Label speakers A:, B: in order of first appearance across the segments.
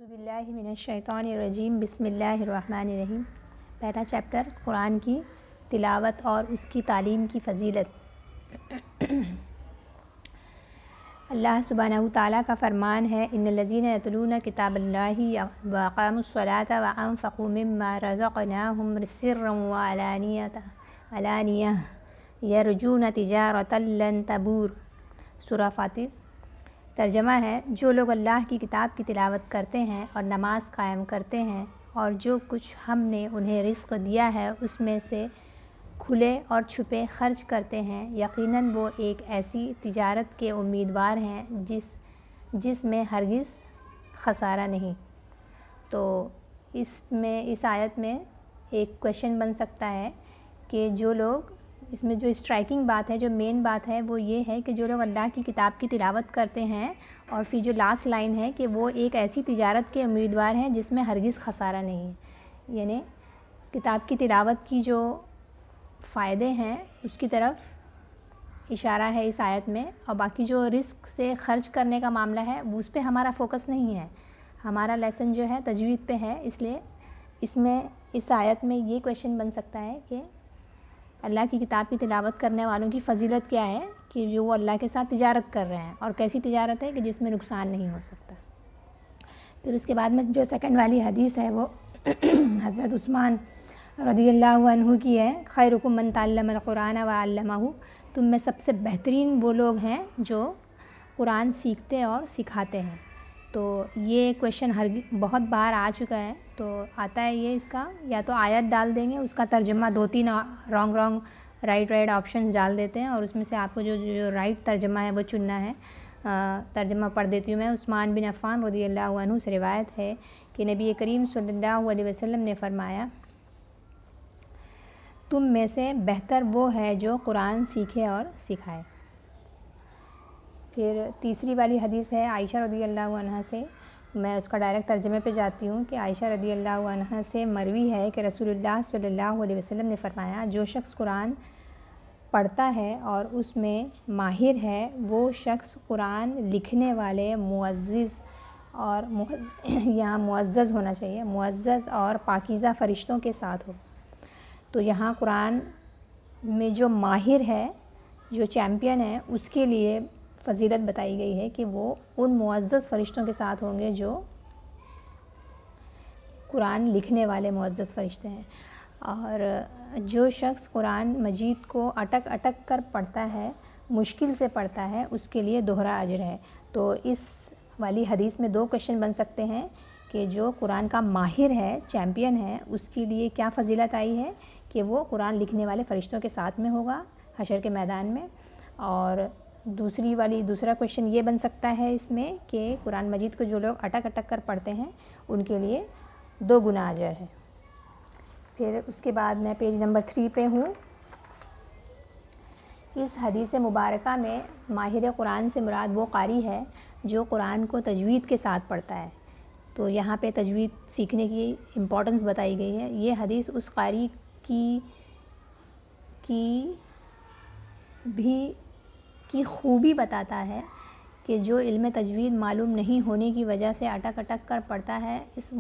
A: اعوذ باللہ من الشیطان الرجیم بسم اللہ الرحمن الرحیم۔ پہلا چیپٹر قرآن کی تلاوت اور اس کی تعلیم کی فضیلت۔ اللہ سبحانہ تعالیٰ کا فرمان ہے ان الذین یتلون کتاب اللہ واقاموا الصلاۃ وانفقوا مما رزقناہم سرا وعلانیہ یرجون تجارۃ لن تبور۔ سورہ فاطر۔ ترجمہ ہے، جو لوگ اللہ کی کتاب کی تلاوت کرتے ہیں اور نماز قائم کرتے ہیں اور جو کچھ ہم نے انہیں رزق دیا ہے اس میں سے کھلے اور چھپے خرچ کرتے ہیں، یقیناً وہ ایک ایسی تجارت کے امیدوار ہیں جس میں ہرگز خسارہ نہیں۔ تو اس آیت میں ایک کویشچن بن سکتا ہے کہ جو لوگ، اس میں جو اسٹرائکنگ بات ہے، جو مین بات ہے وہ یہ ہے کہ جو لوگ اللہ کی کتاب کی تلاوت کرتے ہیں، اور پھر جو لاسٹ لائن ہے کہ وہ ایک ایسی تجارت کے امیدوار ہیں جس میں ہرگز خسارہ نہیں ہے، یعنی کتاب کی تلاوت کی جو فائدے ہیں اس کی طرف اشارہ ہے اس آیت میں، اور باقی جو رزق سے خرچ کرنے کا معاملہ ہے اس پہ ہمارا فوکس نہیں ہے، ہمارا لیسن جو ہے تجوید پہ ہے۔ اس لیے اس آیت میں یہ کویشچن بن سکتا ہے کہ اللہ کی کتاب کی تلاوت کرنے والوں کی فضیلت کیا ہے کہ جو وہ اللہ کے ساتھ تجارت کر رہے ہیں، اور کیسی تجارت ہے کہ جس میں نقصان نہیں ہو سکتا۔ پھر اس کے بعد میں جو سیکنڈ والی حدیث ہے وہ حضرت عثمان رضی اللہ عنہ کی ہے، خیرکم من تعلم القرآن وعلمہ۔ تم میں سب سے بہترین وہ لوگ ہیں جو قرآن سیکھتے اور سکھاتے ہیں۔ تو یہ کویشچن بہت بار آ چکا ہے، تو آتا ہے یہ اس کا یا تو آیت ڈال دیں گے، اس کا ترجمہ 2-3 رانگ رائٹ آپشنز ڈال دیتے ہیں، اور اس میں سے آپ کو جو رائٹ ترجمہ ہے وہ چننا ہے۔ ترجمہ پڑھ دیتی ہوں میں۔ عثمان بن عفان رضی اللہ عنہ سے روایت ہے کہ نبی کریم صلی اللہ علیہ وسلم نے فرمایا، تم میں سے بہتر وہ ہے جو قرآن سیکھے اور سکھائے۔ پھر تیسری والی حدیث ہے عائشہ رضی اللہ عنہ سے، میں اس کا ڈائریکٹ ترجمے پہ جاتی ہوں کہ عائشہ رضی اللہ عنہ سے مروی ہے کہ رسول اللہ صلی اللہ علیہ وسلم نے فرمایا، جو شخص قرآن پڑھتا ہے اور اس میں ماہر ہے، وہ شخص قرآن لکھنے والے معزز اور یہاں معزز ہونا چاہیے، معزز اور پاکیزہ فرشتوں کے ساتھ ہو۔ تو یہاں قرآن میں جو ماہر ہے، جو چیمپئن ہے، اس کے لیے فضیلت بتائی گئی ہے کہ وہ ان معزز فرشتوں کے ساتھ ہوں گے جو قرآن لکھنے والے معزز فرشتے ہیں۔ اور جو شخص قرآن مجید کو اٹک اٹک کر پڑھتا ہے، مشکل سے پڑھتا ہے، اس کے لیے دوہرا اجر ہے۔ تو اس والی حدیث میں 2 کویشچن بن سکتے ہیں کہ جو قرآن کا ماہر ہے، چیمپئن ہے، اس کے لیے کیا فضیلت آئی ہے کہ وہ قرآن لکھنے والے فرشتوں کے ساتھ میں ہوگا حشر کے میدان میں۔ اور دوسرا کویشچن یہ بن سکتا ہے اس میں کہ قرآن مجید کو جو لوگ اٹک اٹک کر پڑھتے ہیں ان کے لیے 2 گنا اجر ہے۔ پھر اس کے بعد میں پیج نمبر 3 پہ ہوں۔ اس حدیث مبارکہ میں ماہر قرآن سے مراد وہ قاری ہے جو قرآن کو تجوید کے ساتھ پڑھتا ہے۔ تو یہاں پہ تجوید سیکھنے کی امپورٹنس بتائی گئی ہے۔ یہ حدیث اس قاری کی خوبی بتاتا ہے کہ جو علم تجوید معلوم نہیں ہونے کی وجہ سے اٹک اٹک کر پڑھتا ہے، اس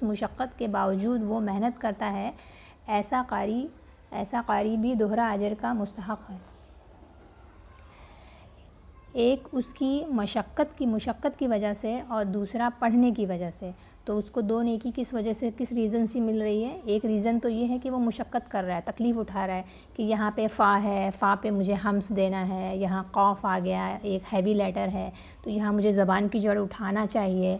A: مشقت کے باوجود وہ محنت کرتا ہے، ایسا قاری بھی دوہرا اجر کا مستحق ہے۔ ایک اس کی مشقت کی وجہ سے اور دوسرا پڑھنے کی وجہ سے، تو اس کو 2 نیکی کس وجہ سے، کس ریزن سے مل رہی ہے؟ ایک ریزن تو یہ ہے کہ وہ مشقت کر رہا ہے، تکلیف اٹھا رہا ہے کہ یہاں پہ فا ہے، فا پہ مجھے ہمس دینا ہے، یہاں قوف آ گیا، ایک ہیوی لیٹر ہے، تو یہاں مجھے زبان کی جڑ اٹھانا چاہیے۔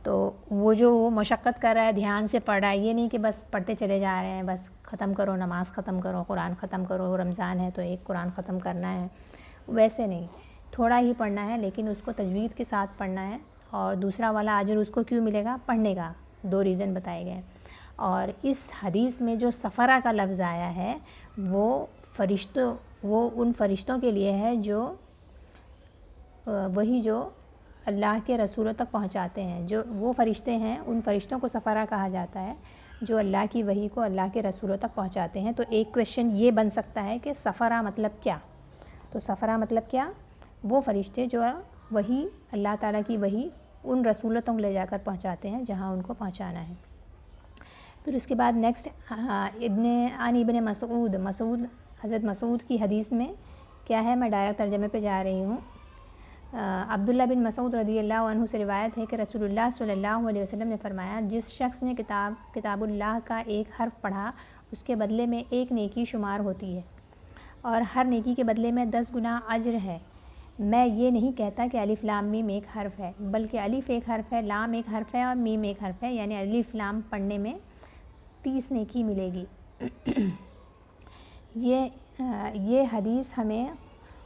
A: تو وہ مشقت کر رہا ہے، دھیان سے پڑھ رہا ہے، یہ نہیں کہ بس پڑھتے چلے جا رہے ہیں، بس ختم کرو، نماز ختم کرو، قرآن ختم کرو، رمضان ہے تو ایک قرآن ختم کرنا ہے، ویسے نہیں، تھوڑا ہی پڑھنا ہے لیکن اس کو تجوید کے ساتھ پڑھنا ہے۔ اور دوسرا والا اجر اس کو کیوں ملے گا؟ پڑھنے کا 2 ریزن بتائے گئے۔ اور اس حدیث میں جو سفرہ کا لفظ آیا ہے وہ ان فرشتوں کے لیے ہے جو اللہ کے رسولوں تک پہنچاتے ہیں، جو وہ فرشتے ہیں، ان فرشتوں کو سفرہ کہا جاتا ہے جو اللہ کی وحی کو اللہ کے رسولوں تک پہنچاتے ہیں۔ تو ایک کویشچن یہ بن سکتا ہے کہ سفرہ مطلب کیا؟ تو سفرہ مطلب کیا؟ وہ فرشتے جو وحی، اللہ تعالیٰ کی وحی ان رسولتوں کو لے جا کر پہنچاتے ہیں جہاں ان کو پہنچانا ہے۔ پھر اس کے بعد نیکسٹ ابن مسعود حضرت مسعود کی حدیث میں کیا ہے، میں ڈائریکٹ ترجمے پہ جا رہی ہوں۔ عبداللہ بن مسعود رضی اللہ عنہ سے روایت ہے کہ رسول اللہ صلی اللہ علیہ وسلم نے فرمایا، جس شخص نے کتاب اللہ کا ایک حرف پڑھا اس کے بدلے میں 1 نیکی شمار ہوتی ہے، اور ہر نیکی کے بدلے میں 10 گنا اجر ہے۔ میں یہ نہیں کہتا کہ الف لام میم ایک حرف ہے، بلکہ الف ایک حرف ہے، لام ایک حرف ہے اور میم ایک حرف ہے، یعنی الف لام پڑھنے میں 30 نیکی ملے گی۔ یہ حدیث ہمیں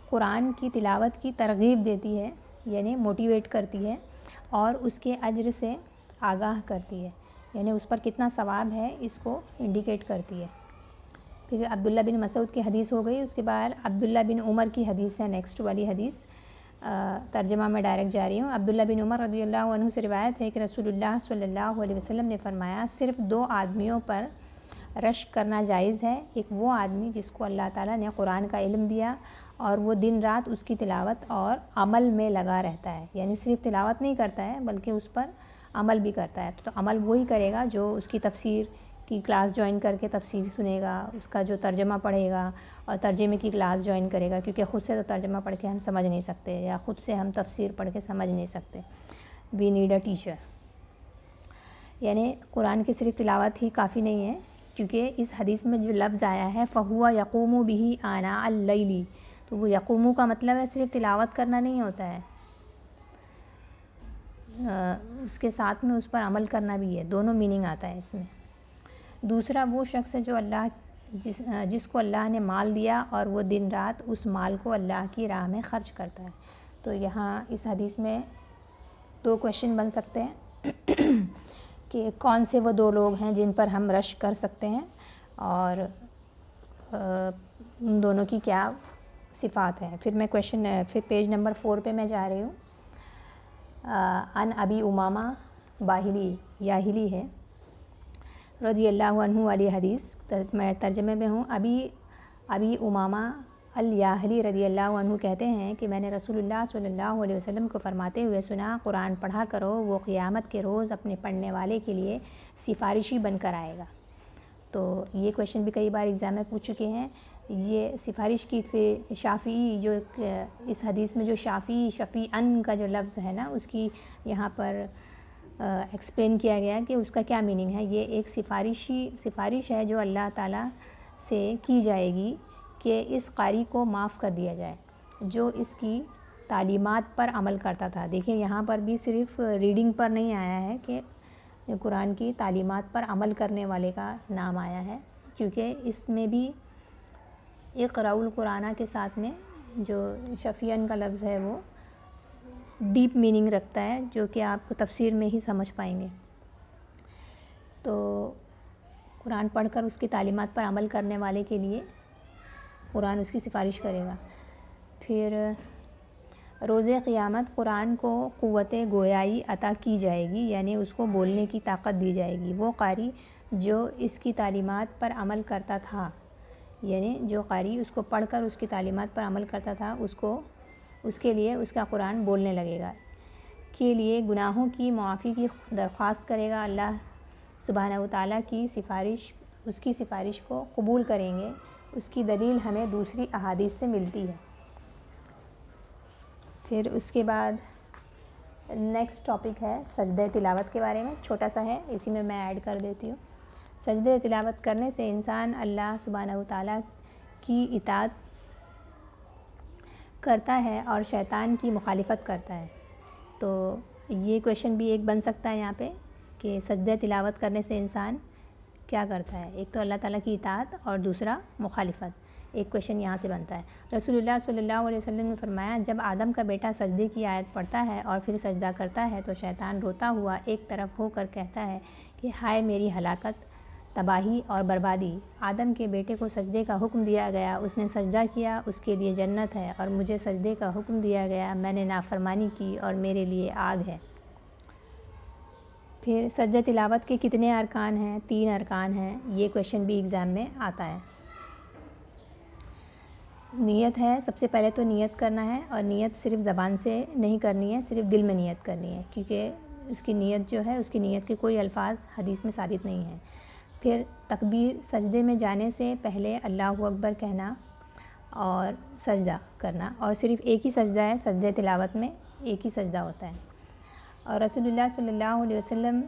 A: قرآن کی تلاوت کی ترغیب دیتی ہے، یعنی موٹیویٹ کرتی ہے، اور اس کے اجر سے آگاہ کرتی ہے، یعنی اس پر کتنا ثواب ہے اس کو انڈیکیٹ کرتی ہے۔ پھر عبداللہ بن مسعود کی حدیث ہو گئی۔ اس کے بعد عبداللہ بن عمر کی حدیث ہے نیکسٹ والی حدیث، ترجمہ میں ڈائریکٹ جا رہی ہوں۔ عبداللہ بن عمر رضی اللہ عنہ سے روایت ہے کہ رسول اللہ صلی اللہ علیہ وسلم نے فرمایا، صرف 2 آدمیوں پر رشک کرنا جائز ہے، ایک وہ آدمی جس کو اللہ تعالیٰ نے قرآن کا علم دیا اور وہ دن رات اس کی تلاوت اور عمل میں لگا رہتا ہے، یعنی صرف تلاوت نہیں کرتا ہے بلکہ اس پر عمل بھی کرتا ہے۔ تو عمل وہی کرے گا جو اس کی تفسیر کی کلاس جوائن کر کے تفسیر سنے گا، اس کا جو ترجمہ پڑھے گا اور ترجمے کی کلاس جوائن کرے گا، کیونکہ خود سے تو ترجمہ پڑھ کے ہم سمجھ نہیں سکتے، یا خود سے ہم تفسیر پڑھ کے سمجھ نہیں سکتے، وی نیڈ اے ٹیچر۔ یعنی قرآن کی صرف تلاوت ہی کافی نہیں ہے، کیونکہ اس حدیث میں جو لفظ آیا ہے فَهُوَ يَقُومُ بِهِ آنَاءَ اللَّيْلِ، تو وہ یقومو کا مطلب ہے صرف تلاوت کرنا نہیں ہوتا ہے، اس کے ساتھ میں اس پر عمل کرنا بھی ہے، دونوں میننگ آتا ہے اس میں۔ دوسرا وہ شخص ہے جو جس کو اللہ نے مال دیا اور وہ دن رات اس مال کو اللہ کی راہ میں خرچ کرتا ہے۔ تو یہاں اس حدیث میں 2 کویشچن بن سکتے ہیں کہ کون سے وہ 2 لوگ ہیں جن پر ہم رشک کر سکتے ہیں، اور ان دونوں کی کیا صفات ہیں۔ پھر پیج نمبر 4 پہ میں جا رہی ہوں۔ ان ابی امامہ یاہلی ہے رضی اللہ عنہ والی حدیث، میں ترجمے میں ہوں۔ ابی امامہ الیاہلی رضی اللہ عنہ کہتے ہیں کہ میں نے رسول اللہ صلی اللہ علیہ وسلم کو فرماتے ہوئے سنا، قرآن پڑھا کرو، وہ قیامت کے روز اپنے پڑھنے والے کے لیے سفارشی بن کر آئے گا۔ تو یہ کویشچن بھی کئی بار ایگزام میں پوچھ چکے ہیں۔ یہ سفارش کی شافعی، جو اس حدیث میں جو شفیعن کا جو لفظ ہے نا، اس کی یہاں پر ایکسپلین کیا گیا کہ اس کا کیا میننگ ہے۔ یہ ایک سفارش ہے جو اللہ تعالیٰ سے کی جائے گی کہ اس قاری کو معاف کر دیا جائے جو اس کی تعلیمات پر عمل کرتا تھا۔ دیکھیں یہاں پر بھی صرف ریڈنگ پر نہیں آیا ہے کہ قرآن کی تعلیمات پر عمل کرنے والے کا نام آیا ہے، کیونکہ اس میں بھی اقرأوا القرآن کے ساتھ میں جو شفیعن کا لفظ ہے وہ ڈیپ میننگ رکھتا ہے، جو کہ آپ تفسیر میں ہی سمجھ پائیں گے۔ تو قرآن پڑھ کر اس کی تعلیمات پر عمل کرنے والے کے لیے قرآن اس کی سفارش کرے گا۔ پھر روز قیامت قرآن کو قوت گویائی عطا کی جائے گی، یعنی اس کو بولنے کی طاقت دی جائے گی۔ وہ قاری جو اس کی تعلیمات پر عمل کرتا تھا، یعنی جو قاری اس کو پڑھ کر اس کی تعلیمات پر عمل کرتا تھا، اس کے لیے اس کا قرآن بولنے لگے گا، کے لیے گناہوں کی معافی کی درخواست کرے گا۔ اللہ سبحانہ و تعالیٰ کی اس کی سفارش کو قبول کریں گے۔ اس کی دلیل ہمیں دوسری احادیث سے ملتی ہے۔ پھر اس کے بعد نیکسٹ ٹاپک ہے سجدہ تلاوت کے بارے میں، چھوٹا سا ہے، اسی میں ایڈ کر دیتی ہوں۔ سجدہ تلاوت کرنے سے انسان اللہ سبحانہ و تعالیٰ کی اطاعت کرتا ہے اور شیطان کی مخالفت کرتا ہے۔ تو یہ کویشچن بھی ایک بن سکتا ہے یہاں پہ کہ سجدہ تلاوت کرنے سے انسان کیا کرتا ہے، ایک تو اللہ تعالیٰ کی اطاعت اور دوسرا مخالفت۔ ایک کویشچن یہاں سے بنتا ہے۔ رسول اللہ صلی اللہ علیہ وسلم نے فرمایا، جب آدم کا بیٹا سجدے کی آیت پڑھتا ہے اور پھر سجدہ کرتا ہے تو شیطان روتا ہوا ایک طرف ہو کر کہتا ہے کہ ہائے میری ہلاکت، تباہی اور بربادی۔ آدم کے بیٹے کو سجدے کا حکم دیا گیا، اس نے سجدہ کیا، اس کے لیے جنت ہے، اور مجھے سجدے کا حکم دیا گیا، میں نے نافرمانی کی اور میرے لیے آگ ہے۔ پھر سجدہ تلاوت کے کتنے ارکان ہیں؟ 3 ارکان ہیں۔ یہ کویشچن بھی ایگزام میں آتا ہے۔ نیت ہے، سب سے پہلے تو نیت کرنا ہے، اور نیت صرف زبان سے نہیں کرنی ہے، صرف دل میں نیت کرنی ہے، کیونکہ اس کی نیت جو ہے، اس کی نیت کے کوئی الفاظ حدیث میں ثابت نہیں ہیں۔ پھر تکبیر، سجدے میں جانے سے پہلے اللہ اکبر کہنا اور سجدہ کرنا، اور صرف ایک ہی سجدہ ہے، سجدہ تلاوت میں ایک ہی سجدہ ہوتا ہے۔ اور رسول اللہ صلی اللہ علیہ وسلم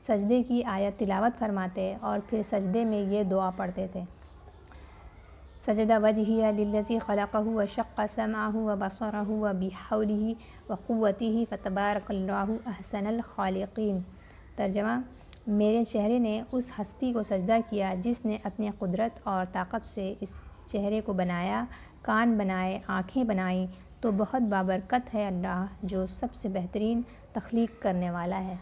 A: سجدے کی آیت تلاوت فرماتے اور پھر سجدے میں یہ دعا پڑھتے تھے: سجد وجہی للذی خلقہ وشق سمعہ وبصرہ وبحولہ وقوتہ فتبارک اللہ احسن الخالقین۔ ترجمہ: میرے چہرے نے اس ہستی کو سجدہ کیا جس نے اپنی قدرت اور طاقت سے اس چہرے کو بنایا، کان بنائے، آنکھیں بنائیں، تو بہت بابرکت ہے اللہ جو سب سے بہترین تخلیق کرنے والا ہے۔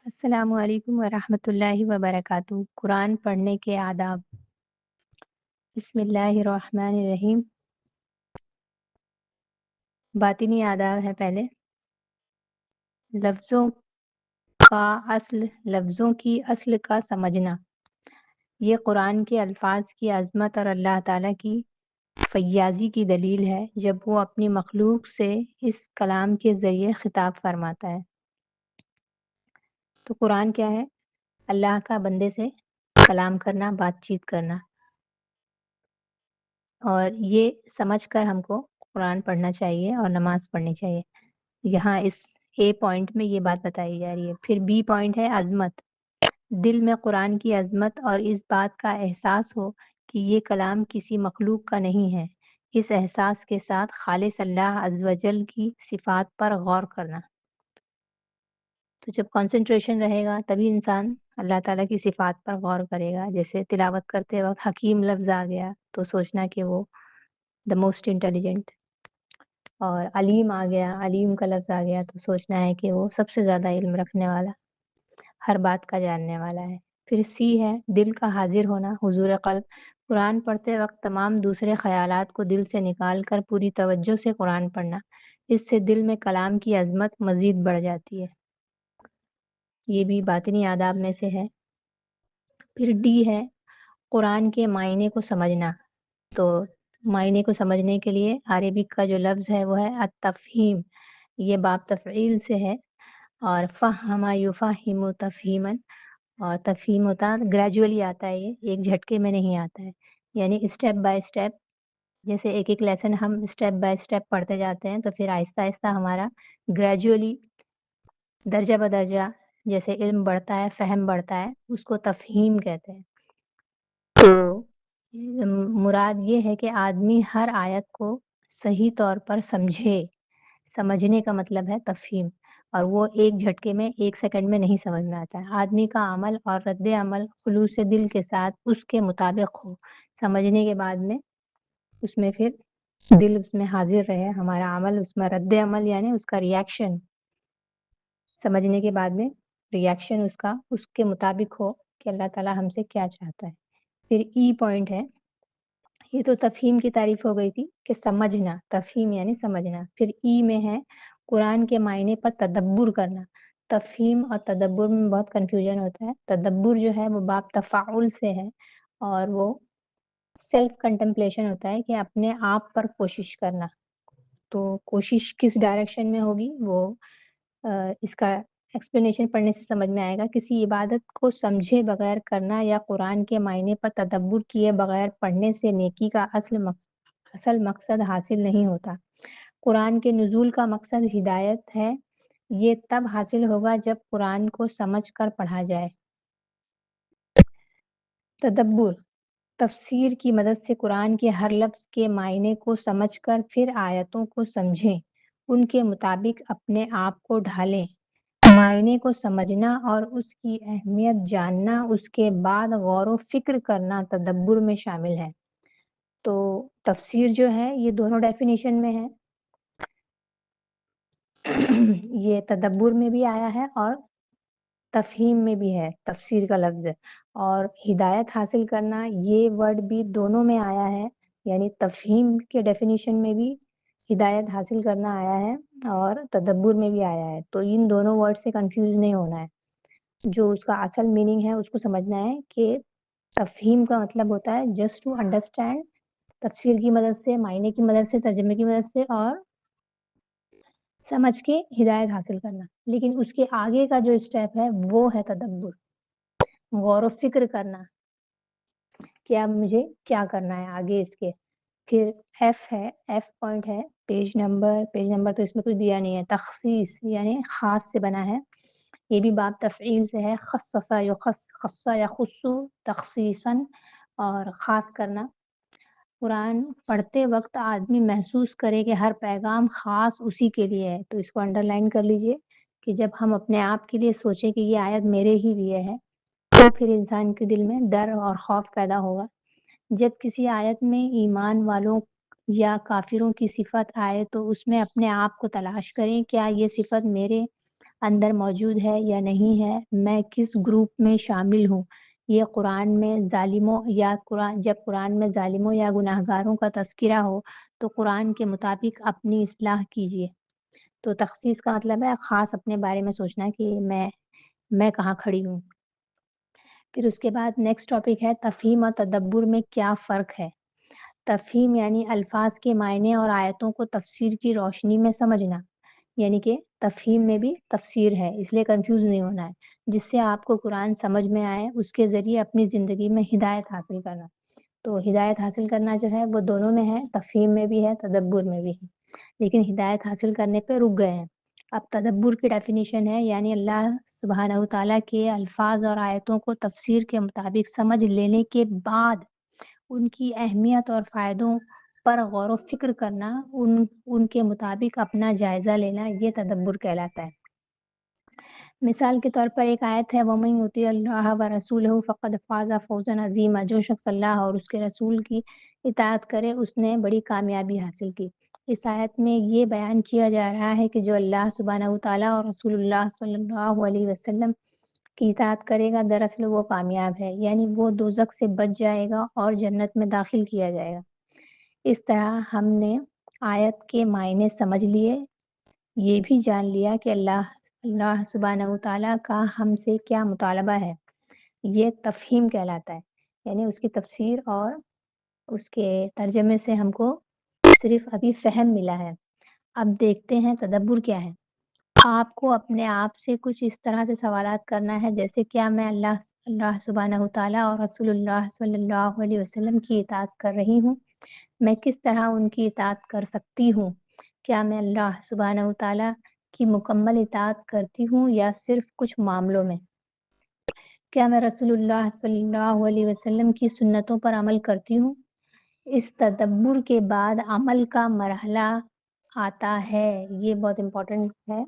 A: السلام علیکم ورحمۃ اللہ وبرکاتہ۔ قرآن پڑھنے کے آداب۔ بسم اللہ الرحمن الرحیم۔ باطنی آداب ہے پہلے۔ لفظوں کی اصل کا سمجھنا۔ یہ قرآن کے الفاظ کی عظمت اور اللہ تعالیٰ کی فیاضی کی دلیل ہے جب وہ اپنی مخلوق سے اس کلام کے ذریعے خطاب فرماتا ہے۔ تو قرآن کیا ہے؟ اللہ کا بندے سے کلام کرنا، بات چیت کرنا، اور یہ سمجھ کر ہم کو قرآن پڑھنا چاہیے اور نماز پڑھنی چاہیے۔ یہاں اس اے پوائنٹ میں یہ بات بتائی جا رہی ہے۔ پھر بی پوائنٹ ہے عظمت۔ دل میں قرآن کی عظمت اور اس بات کا احساس ہو کہ یہ کلام کسی مخلوق کا نہیں ہے، اس احساس کے ساتھ خالص اللہ عز و جل کی صفات پر غور کرنا۔ تو جب کنسنٹریشن رہے گا تبھی انسان اللہ تعالیٰ کی صفات پر غور کرے گا۔ جیسے تلاوت کرتے وقت حکیم لفظ آ گیا تو سوچنا کہ وہ دا موسٹ انٹیلیجنٹ، اور علیم آ گیا، علیم کا لفظ آ گیا تو سوچنا ہے کہ وہ سب سے زیادہ علم رکھنے والا، ہر بات کا جاننے والا ہے۔ پھر سی ہے دل کا حاضر ہونا، حضور قلب۔ قرآن پڑھتے وقت تمام دوسرے خیالات کو دل سے نکال کر پوری توجہ سے قرآن پڑھنا، اس سے دل میں کلام کی عظمت مزید بڑھ جاتی ہے۔ یہ بھی باطنی آداب میں سے ہے۔ پھر ڈی ہے قرآن کے معنی کو سمجھنا۔ تو معنی کو سمجھنے کے لیے عربک کا جو لفظ ہے وہ ہے التفہیم۔ یہ باب تفعیل سے ہے، اور فہم یفہم تفہیما، اور تفہیم ہوتا گریجولی آتا ہے، یہ ایک جھٹکے میں نہیں آتا ہے، یعنی اسٹیپ بائی اسٹیپ۔ جیسے ایک ایک لیسن ہم اسٹیپ بائی اسٹیپ پڑھتے جاتے ہیں تو پھر آہستہ آہستہ ہمارا گریجولی درجہ بدرجہ جیسے علم بڑھتا ہے، فہم بڑھتا ہے، اس کو تفہیم کہتے ہیں۔ تو مراد یہ ہے کہ آدمی ہر آیت کو صحیح طور پر سمجھے۔ سمجھنے کا مطلب ہے تفہیم، اور وہ ایک جھٹکے میں، ایک سیکنڈ میں نہیں سمجھ میں آتا ہے۔ آدمی کا عمل اور رد عمل خلوص دل کے ساتھ اس کے مطابق ہو، سمجھنے کے بعد میں اس میں پھر دل اس میں حاضر رہے، ہمارا عمل اس میں رد عمل یعنی اس کا ریاکشن، سمجھنے کے بعد میں ریاکشن اس کے مطابق ہو کہ اللہ تعالیٰ ہم سے کیا چاہتا ہے۔ پھر ای پوائنٹ ہے، یہ تو تفہیم کی تعریف ہو گئی تھی کہ سمجھنا، تفہیم یعنی سمجھنا۔ پھر ای میں ہے قرآن کے معنی پر تدبر کرنا۔ تفہیم اور تدبر میں بہت کنفیوژن ہوتا ہے۔ تدبر جو ہے وہ باب تفاعل سے ہے، اور وہ سیلف کنٹمپلیشن ہوتا ہے کہ اپنے آپ پر کوشش کرنا۔ تو کوشش کس ڈائریکشن میں ہوگی وہ اس کا ایکسپلینیشن پڑھنے سے سمجھ میں آئے گا۔ کسی عبادت کو سمجھے بغیر کرنا یا قرآن کے معنی پر تدبر کیے بغیر پڑھنے سے نیکی کا اصل مقصد حاصل نہیں ہوتا۔ قرآن کے نزول کا مقصد ہدایت ہے، یہ تب حاصل ہوگا جب قرآن کو سمجھ کر پڑھا جائے۔ تدبر، تفسیر کی مدد سے قرآن کے ہر لفظ کے معنی کو سمجھ کر پھر آیتوں کو سمجھیں، ان کے مطابق اپنے آپ کو ڈھالیں۔ معنی کو سمجھنا اور اس کی اہمیت جاننا، اس کے بعد غور و فکر کرنا تدبر میں شامل ہے۔ تو تفسیر جو ہے یہ دونوں ڈیفینیشن میں ہے، یہ تدبر میں بھی آیا ہے اور تفہیم میں بھی ہے تفسیر کا لفظ، اور ہدایت حاصل کرنا یہ ورڈ بھی دونوں میں آیا ہے، یعنی تفہیم کے ڈیفینیشن میں بھی ہدایت حاصل کرنا آیا ہے اور تدبر میں بھی آیا ہے۔ تو ان دونوں ورڈ سے کنفیوز نہیں ہونا ہے، جو اس کا اصل میننگ ہے اس کو سمجھنا ہے کہ تفہیم کا مطلب ہوتا ہے جسٹ ٹو انڈرسٹینڈ، تفسیر کی مدد سے، معنی کی مدد سے، ترجمے کی مدد سے اور سمجھ کے ہدایت حاصل کرنا۔ لیکن اس کے آگے کا جو اسٹیپ ہے وہ ہے تدبر، غور و فکر کرنا کہ اب مجھے کیا کرنا ہے آگے اس کے۔ پھر ایف پوائنٹ ہے پیج نمبر تو اس میں کچھ دیا نہیں ہے، تخصیص یعنی خاص سے بنا ہے، یہ بھی باب تفعیل سے ہے، خصص یخص تخصیصاً اور خاص کرنا۔ قرآن پڑھتے وقت آدمی محسوس کرے کہ ہر پیغام خاص اسی کے لیے ہے، تو اس کو انڈر لائن کر لیجئے کہ جب ہم اپنے آپ کے لیے سوچیں کہ یہ آیت میرے ہی لیے ہے تو پھر انسان کے دل میں ڈر اور خوف پیدا ہوگا۔ جب کسی آیت میں ایمان والوں یا کافروں کی صفت آئے تو اس میں اپنے آپ کو تلاش کریں، کیا یہ صفت میرے اندر موجود ہے یا نہیں ہے، میں کس گروپ میں شامل ہوں۔ یہ قرآن میں ظالموں جب قرآن میں ظالموں یا گناہگاروں کا تذکرہ ہو تو قرآن کے مطابق اپنی اصلاح کیجیے۔ تو تخصیص کا مطلب ہے خاص اپنے بارے میں سوچنا کہ میں کہاں کھڑی ہوں۔ پھر اس کے بعد نیکسٹ ٹاپک ہے تفہیم اور تدبر میں کیا فرق ہے۔ تفہیم یعنی الفاظ کے معنی اور آیتوں کو تفسیر کی روشنی میں سمجھنا، یعنی کہ تفہیم میں بھی تفسیر ہے، اس لیے کنفیوز نہیں ہونا ہے، جس سے آپ کو قرآن سمجھ میں آئے، اس کے ذریعے اپنی زندگی میں ہدایت حاصل کرنا۔ تو ہدایت حاصل کرنا جو ہے وہ دونوں میں ہے، تفہیم میں بھی ہے، تدبر میں بھی ہے، لیکن ہدایت حاصل کرنے پہ رک گئے ہیں۔ اب تدبر کی ڈیفینیشن ہے یعنی اللہ سبحانہ وتعالیٰ کے الفاظ اور آیتوں کو تفسیر کے مطابق سمجھ لینے کے بعد ان کی اہمیت اور فائدوں پر غور و فکر کرنا، ان کے مطابق اپنا جائزہ لینا، یہ تدبر کہلاتا ہے۔ مثال کے طور پر ایک آیت ہے وَمَن یُطِعِ اللَّهَ وَرَسُولَهُ فَقَدْ فَازَ فَوْزًا عَظِیمًا، جو شخص اللہ اور اس کے رسول کی اطاعت کرے اس نے بڑی کامیابی حاصل کی۔ اس آیت میں یہ بیان کیا جا رہا ہے کہ جو اللہ سبحانہ وتعالیٰ اور رسول اللہ صلی اللہ علیہ وسلم کی اطاعت کرے گا دراصل وہ کامیاب ہے، یعنی وہ دوزخ سے بچ جائے گا اور جنت میں داخل کیا جائے گا۔ اس طرح ہم نے آیت کے معنی سمجھ لیے، یہ بھی جان لیا کہ اللہ سبحانہ وتعالیٰ کا ہم سے کیا مطالبہ ہے، یہ تفہیم کہلاتا ہے، یعنی اس کی تفسیر اور اس کے ترجمے سے ہم کو صرف ابھی فہم ملا ہے۔ اب دیکھتے ہیں تدبر کیا ہے۔ آپ کو اپنے آپ سے کچھ اس طرح سے سوالات کرنا ہے جیسے کیا میں اللہ سبحانہ وتعالیٰ اور رسول اللہ صلی اللہ علیہ وسلم کی اطاعت کر رہی ہوں، میں کس طرح ان کی اطاعت کر سکتی ہوں، کیا میں اللہ سبحانہ وتعالیٰ کی مکمل اطاعت کرتی ہوں یا صرف کچھ معاملوں میں، کیا میں رسول اللہ صلی اللہ علیہ وسلم کی سنتوں پر عمل کرتی ہوں۔ اس تدبر کے بعد عمل کا مرحلہ آتا ہے، یہ بہت امپورٹنٹ ہے،